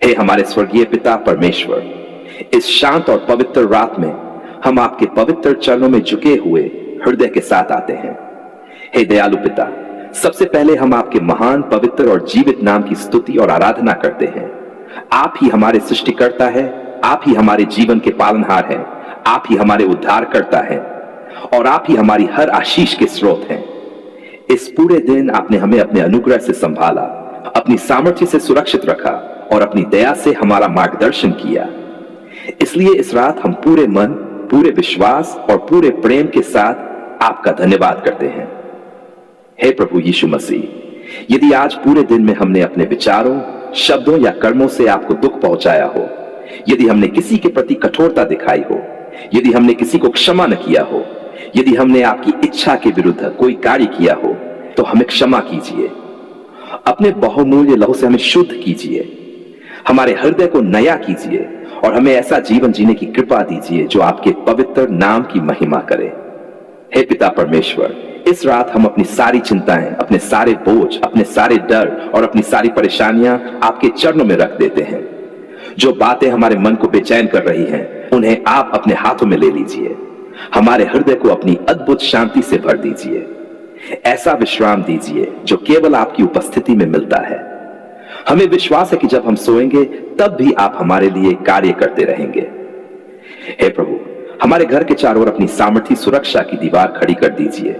हे हमारे स्वर्गीय पिता परमेश्वर, इस शांत और पवित्र रात में हम आपके पवित्र चरणों में झुके हुए हृदय के साथ आते हैं। हे दयालु पिता, सबसे पहले हम आपके महान, पवित्र और जीवित नाम की स्तुति और आराधना करते हैं। आप ही हमारे सृष्टिकर्ता है, आप ही हमारे जीवन के पालनहार हैं, आप ही हमारे उद्धारकर्ता हैं और आप ही हमारी हर आशीष के स्रोत हैं। इस पूरे दिन आपने हमें अपने अनुग्रह से संभाला, अपनी सामर्थ्य से सुरक्षित रखा और अपनी दया से हमारा मार्गदर्शन किया। इसलिए इस रात हम पूरे मन, पूरे विश्वास और पूरे प्रेम के साथ आपका धन्यवाद करते हैं। हे प्रभु यीशु मसीह, यदि आज पूरे दिन में हमने अपने विचारों, शब्दों या कर्मों से आपको दुख पहुंचाया हो, यदि हमने किसी के प्रति कठोरता दिखाई हो, यदि हमने किसी को क्षमा न किया हो, यदि हमने आपकी इच्छा के विरुद्ध कोई कार्य किया हो, तो हमें क्षमा कीजिए। अपने बहुमूल्य लहू से हमें शुद्ध कीजिए, हमारे हृदय को नया कीजिए और हमें ऐसा जीवन जीने की कृपा दीजिए जो आपके पवित्र नाम की महिमा करे। हे पिता परमेश्वर, इस रात हम अपनी सारी चिंताएं, अपने सारे बोझ, अपने सारे डर और अपनी सारी परेशानियां आपके चरणों में रख देते हैं। जो बातें हमारे मन को बेचैन कर रही हैं, उन्हें आप अपने हाथों में ले लीजिए। हमारे हृदय को अपनी अद्भुत शांति से भर दीजिए। ऐसा विश्राम दीजिए जो केवल आपकी उपस्थिति में मिलता है। हमें विश्वास है कि जब हम सोएंगे तब भी आप हमारे लिए कार्य करते रहेंगे। हे प्रभु, हमारे घर के चारों ओर अपनी सामर्थ्य सुरक्षा की दीवार खड़ी कर दीजिए।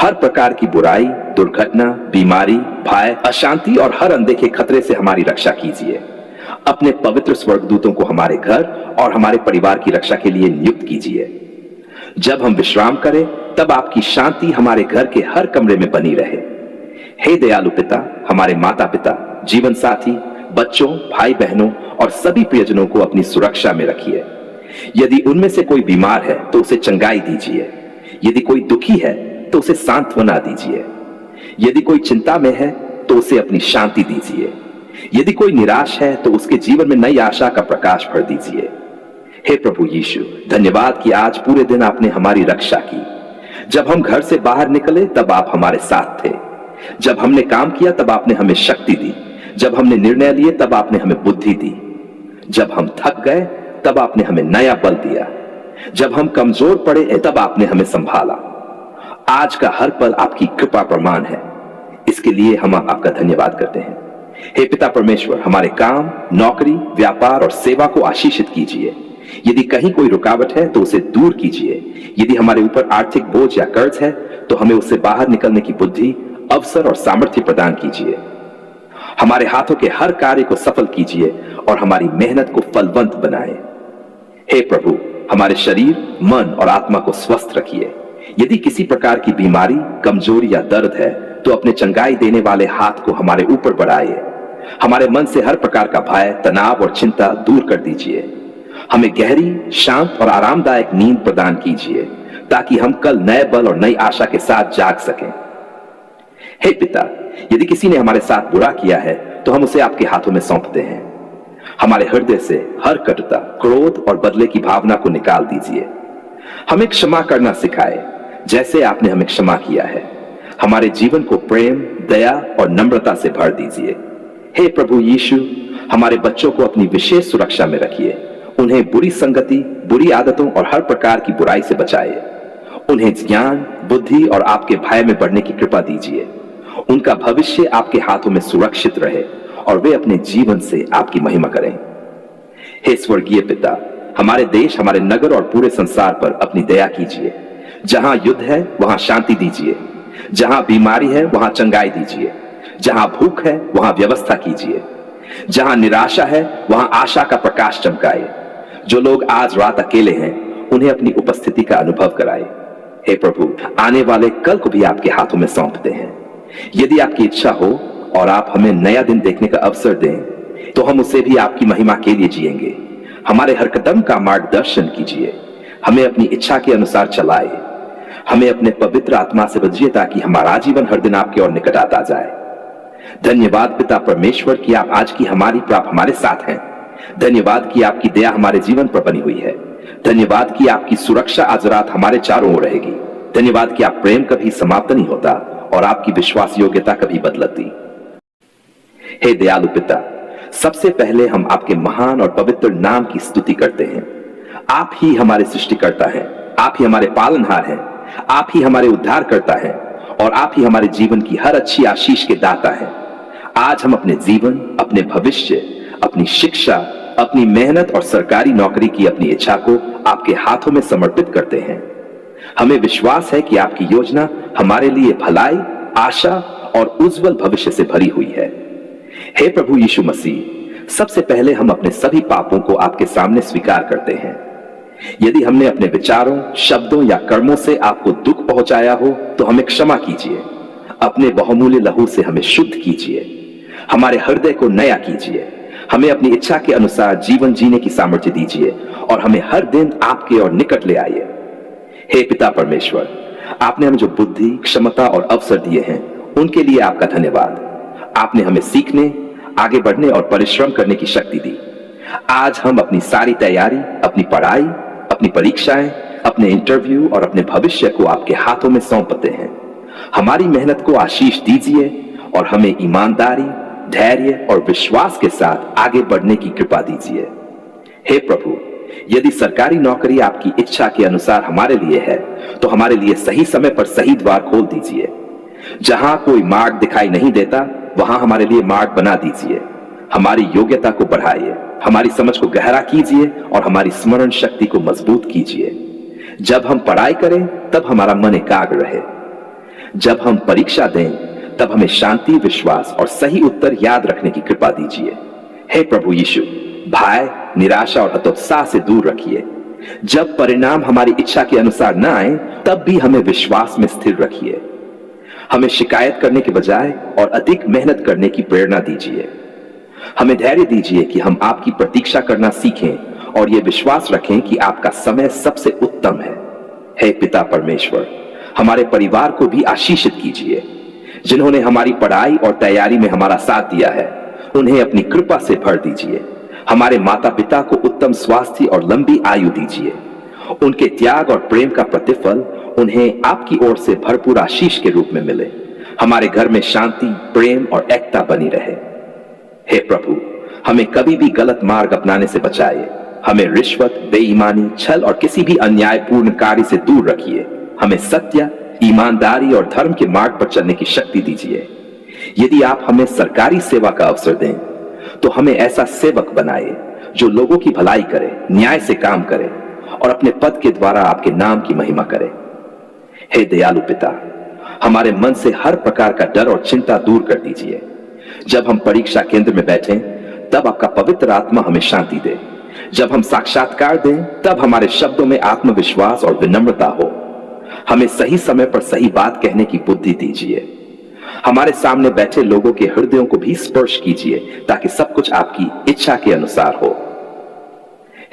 हर प्रकार की बुराई, दुर्घटना, बीमारी, भय, अशांति और हर अनदेखे खतरे से हमारी रक्षा कीजिए। अपने पवित्र स्वर्गदूतों को हमारे घर और हमारे परिवार की रक्षा के लिए नियुक्त कीजिए। जब हम विश्राम करें तब आपकी शांति हमारे घर के हर कमरे में बनी रहे। हे दयालु पिता, हमारे माता पिता, जीवन साथी, बच्चों, भाई बहनों और सभी प्रियजनों को अपनी सुरक्षा में रखिए। यदि उनमें से कोई बीमार है तो उसे चंगाई दीजिए। यदि कोई दुखी है तो उसे सांत्वना दीजिए। यदि कोई चिंता में है तो उसे अपनी शांति दीजिए। यदि कोई निराश है तो उसके जीवन में नई आशा का प्रकाश भर दीजिए। हे प्रभु यीशु, धन्यवाद कि आज पूरे दिन आपने हमारी रक्षा की। जब हम घर से बाहर निकले तब आप हमारे साथ थे। जब हमने काम किया तब आपने हमें शक्ति दी। जब हमने निर्णय लिए तब आपने हमें बुद्धि दी। जब हम थक गए तब आपने हमें नया बल दिया। जब हम कमजोर पड़े तब आपने हमें संभाला। आज का हर पल आपकी कृपा प्रमाण है। इसके लिए हम आपका धन्यवाद करते हैं। हे पिता परमेश्वर, हमारे काम, नौकरी, व्यापार और सेवा को आशीषित कीजिए। यदि कहीं कोई रुकावट है तो उसे दूर कीजिए। यदि हमारे ऊपर आर्थिक बोझ या कर्ज है तो हमें उससे बाहर निकलने की बुद्धि, अवसर और सामर्थ्य प्रदान कीजिए। हमारे हाथों के हर कार्य को सफल कीजिए और हमारी मेहनत को फलवंत बनाएं। हे प्रभु, हमारे शरीर, मन और आत्मा को स्वस्थ रखिए। यदि किसी प्रकार की बीमारी, कमजोरी या दर्द है तो अपने चंगाई देने वाले हाथ को हमारे ऊपर बढ़ाइए। हमारे मन से हर प्रकार का भय, तनाव और चिंता दूर कर दीजिए। हमें गहरी, शांत और आरामदायक नींद प्रदान कीजिए ताकि हम कल नए बल और नई आशा के साथ जाग सकें। हे पिता, यदि किसी ने हमारे साथ बुरा किया है तो हम उसे आपके हाथों में सौंपते हैं। हमारे हृदय से हर कटुता, क्रोध और बदले की भावना को निकाल दीजिए। हमें क्षमा करना सिखाए जैसे आपने हमें क्षमा किया है। हमारे जीवन को प्रेम, दया और नम्रता से भर दीजिए। हे प्रभु यीशु, हमारे बच्चों को अपनी विशेष सुरक्षा में रखिए। उन्हें बुरी संगति, बुरी आदतों और हर प्रकार की बुराई से बचाइए। उन्हें ज्ञान, बुद्धि और आपके भय में बढ़ने की कृपा दीजिए। उनका भविष्य आपके हाथों में सुरक्षित रहे और वे अपने जीवन से आपकी महिमा करें। हे स्वर्गीय पिता, हमारे देश, हमारे नगर और पूरे संसार पर अपनी दया कीजिए। जहां युद्ध है वहां शांति दीजिए। जहां बीमारी है वहां चंगाई दीजिए। जहां भूख है वहां व्यवस्था कीजिए। जहां निराशा है वहां आशा का प्रकाश चमकाए। जो लोग आज रात अकेले हैं उन्हें अपनी उपस्थिति का अनुभव कराए। हे प्रभु, आने वाले कल को भी आपके हाथों में सौंपते हैं। यदि आपकी इच्छा हो और आप हमें नया दिन देखने का अवसर दें तो हम उसे भी आपकी महिमा के लिए जिएंगे। हमारे हर कदम का मार्गदर्शन कीजिए। हमें अपनी इच्छा के अनुसार चलाए। हमें अपने पवित्र आत्मा से बजिए ताकि हमारा जीवन हर दिन आपके और निकट आता जाए। धन्यवाद पिता परमेश्वर कि आप आज की हमारी प्राप हमारे साथ हैं। धन्यवाद कि आपकी दया हमारे जीवन पर बनी हुई है। धन्यवाद कि आपकी सुरक्षा आज रात हमारे चारों ओर रहेगी। धन्यवाद कि आप प्रेम कभी समाप्त नहीं होता और आपकी विश्वास योग्यता कभी बदलती। हे दयालु पिता, सबसे पहले हम आपके महान और पवित्र नाम की स्तुति करते हैं। आप ही हमारे सृष्टिकर्ता हैं, आप ही हमारे पालनहार हैं, आप ही हमारे उद्धारकर्ता हैं और आप ही हमारे जीवन की हर अच्छी आशीष के दाता हैं। आज हम अपने जीवन, अपने भविष्य, अपनी शिक्षा, अपनी मेहनत और सरकारी नौकरी की अपनी इच्छा को आपके हाथों में समर्पित करते हैं। हमें विश्वास है कि आपकी योजना हमारे लिए भलाई, आशा और उज्जवल भविष्य से भरी हुई है। हे प्रभु यीशु मसीह, सबसे पहले हम अपने सभी पापों को आपके सामने स्वीकार करते हैं। यदि हमने अपने विचारों, शब्दों या कर्मों से आपको दुख पहुंचाया हो तो हमें क्षमा कीजिए। अपने बहुमूल्य लहू से हमें शुद्ध कीजिए, हमारे हृदय को नया कीजिए, हमें अपनी इच्छा के अनुसार जीवन जीने की सामर्थ्य दीजिए और हमें हर दिन आपके और निकट ले आइए। हे पिता परमेश्वर, आपने हमें जो बुद्धि, क्षमता और अवसर दिए हैं उनके लिए आपका धन्यवाद। आपने हमें सीखने, आगे बढ़ने और परिश्रम करने की शक्ति दी। आज हम अपनी सारी तैयारी, अपनी पढ़ाई, अपनी परीक्षाएं, अपने इंटरव्यू और अपने भविष्य को आपके हाथों में सौंपते हैं। हमारी मेहनत को आशीष दीजिए और हमें ईमानदारी, धैर्य और विश्वास के साथ आगे बढ़ने की कृपा दीजिए। हे प्रभु, यदि सरकारी नौकरी आपकी इच्छा के अनुसार हमारे लिए है तो हमारे लिए सही समय पर सही द्वार खोल दीजिए। जहां कोई मार्ग दिखाई नहीं देता वहां हमारे लिए मार्ग बना दीजिए। हमारी योग्यता को बढ़ाइए, हमारी समझ को गहरा कीजिए और हमारी स्मरण शक्ति को मजबूत कीजिए। जब हम पढ़ाई करें तब हमारा मन एकाग्र रहे। जब हम परीक्षा दें तब हमें शांति, विश्वास और सही उत्तर याद रखने की कृपा दीजिए। हे प्रभु यीशु, भय, निराशा और हतोत्साह से दूर रखिए। जब परिणाम हमारी इच्छा के अनुसार न आए तब भी हमें विश्वास में स्थिर रखिए। हमें शिकायत करने के बजाय और अधिक मेहनत करने की प्रेरणा दीजिए। हमें धैर्य दीजिए कि हम आपकी प्रतीक्षा करना सीखें और यह विश्वास रखें कि आपका समय सबसे उत्तम है। हे पिता परमेश्वर, हमारे परिवार को भी आशीषित कीजिए। जिन्होंने हमारी पढ़ाई और तैयारी में हमारा साथ दिया है उन्हें अपनी कृपा से भर दीजिए। हमारे माता पिता को उत्तम स्वास्थ्य और लंबी आयु दीजिए। उनके त्याग और प्रेम का प्रतिफल उन्हें आपकी ओर से भरपूर आशीष के रूप में मिले। हमारे घर में शांति, प्रेम और एकता बनी रहे। हे प्रभु, हमें कभी भी गलत मार्ग अपनाने से बचाइए। हमें रिश्वत, बेईमानी, छल और किसी भी अन्यायपूर्ण कार्य से दूर रखिए। हमें सत्य, ईमानदारी और धर्म के मार्ग पर चलने की शक्ति दीजिए। यदि आप हमें सरकारी सेवा का अवसर दें तो हमें ऐसा सेवक बनाए जो लोगों की भलाई करे, न्याय से काम करे और अपने पद के द्वारा आपके नाम की महिमा करे। हे दयालु पिता, हमारे मन से हर प्रकार का डर और चिंता दूर कर दीजिए। जब हम परीक्षा केंद्र में बैठें तब आपका पवित्र आत्मा हमें शांति दे। जब हम साक्षात्कार दें तब हमारे शब्दों में आत्मविश्वास और विनम्रता हो। हमें सही समय पर सही बात कहने की बुद्धि दीजिए। हमारे सामने बैठे लोगों के हृदयों को भी स्पर्श कीजिए ताकि सब कुछ आपकी इच्छा के अनुसार हो।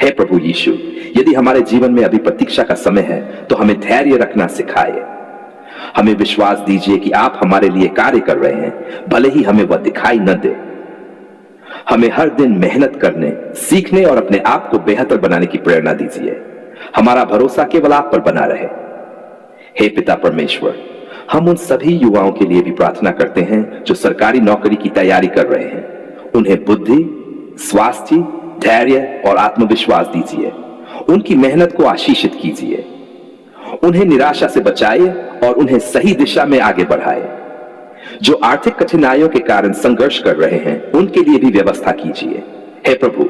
हे प्रभु यीशु, यदि हमारे जीवन में अभी प्रतीक्षा का समय है तो हमें धैर्य रखना सिखाइए। हमें विश्वास दीजिए कि आप हमारे लिए कार्य कर रहे हैं, भले ही हमें वह दिखाई न दे। हमें हर दिन मेहनत करने, सीखने और अपने आप को बेहतर बनाने की प्रेरणा दीजिए। हमारा भरोसा केवल आप पर बना रहे। हे पिता परमेश्वर, हम उन सभी युवाओं के लिए भी प्रार्थना करते हैं जो सरकारी नौकरी की तैयारी कर रहे हैं। उन्हें बुद्धि, स्वास्थ्य, धैर्य और आत्मविश्वास दीजिए। उनकी मेहनत को आशीषित कीजिए। उन्हें निराशा से बचाइए और उन्हें सही दिशा में आगे बढ़ाए। जो आर्थिक कठिनाइयों के कारण संघर्ष कर रहे हैं उनके लिए भी व्यवस्था कीजिए। हे प्रभु,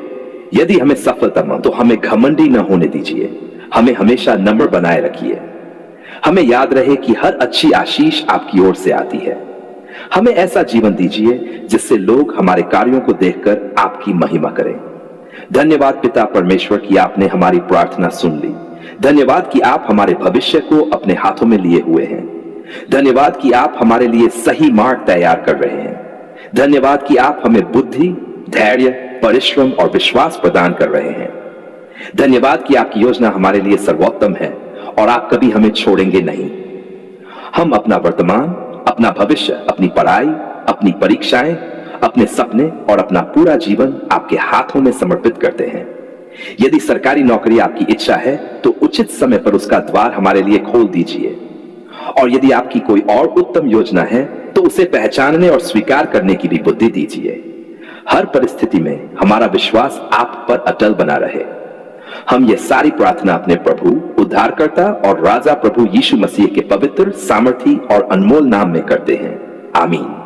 यदि हमें सफलता मिले तो हमें घमंडी न होने दीजिए। हमें हमेशा नम्र बनाए रखिए। हमें याद रहे कि हर अच्छी आशीष आपकी ओर से आती है। हमें ऐसा जीवन दीजिए जिससे लोग हमारे कार्यों को देखकर आपकी महिमा करें। धन्यवाद पिता परमेश्वर कि आपने हमारी प्रार्थना सुन ली। धन्यवाद कि आप हमारे भविष्य को अपने हाथों में लिए हुए हैं। धन्यवाद कि आप हमारे लिए सही मार्ग तैयार कर रहे हैं। धन्यवाद कि आप हमें बुद्धि, धैर्य, परिश्रम और विश्वास प्रदान कर रहे हैं। धन्यवाद कि आपकी योजना हमारे लिए सर्वोत्तम है और आप कभी हमें छोड़ेंगे नहीं। हम अपना वर्तमान, अपना भविष्य, अपनी पढ़ाई, अपनी परीक्षाएं, अपने सपने और अपना पूरा जीवन आपके हाथों में समर्पित करते हैं। यदि सरकारी नौकरी आपकी इच्छा है तो उचित समय पर उसका द्वार हमारे लिए खोल दीजिए। और यदि आपकी कोई और उत्तम योजना है तो उसे पहचानने और स्वीकार करने की भी बुद्धि दीजिए। हर परिस्थिति में हमारा विश्वास आप पर अटल बना रहे। हम यह सारी प्रार्थना अपने प्रभु, उद्धारकर्ता और राजा प्रभु यीशु मसीह के पवित्र, सामर्थी और अनमोल नाम में करते हैं। आमीन।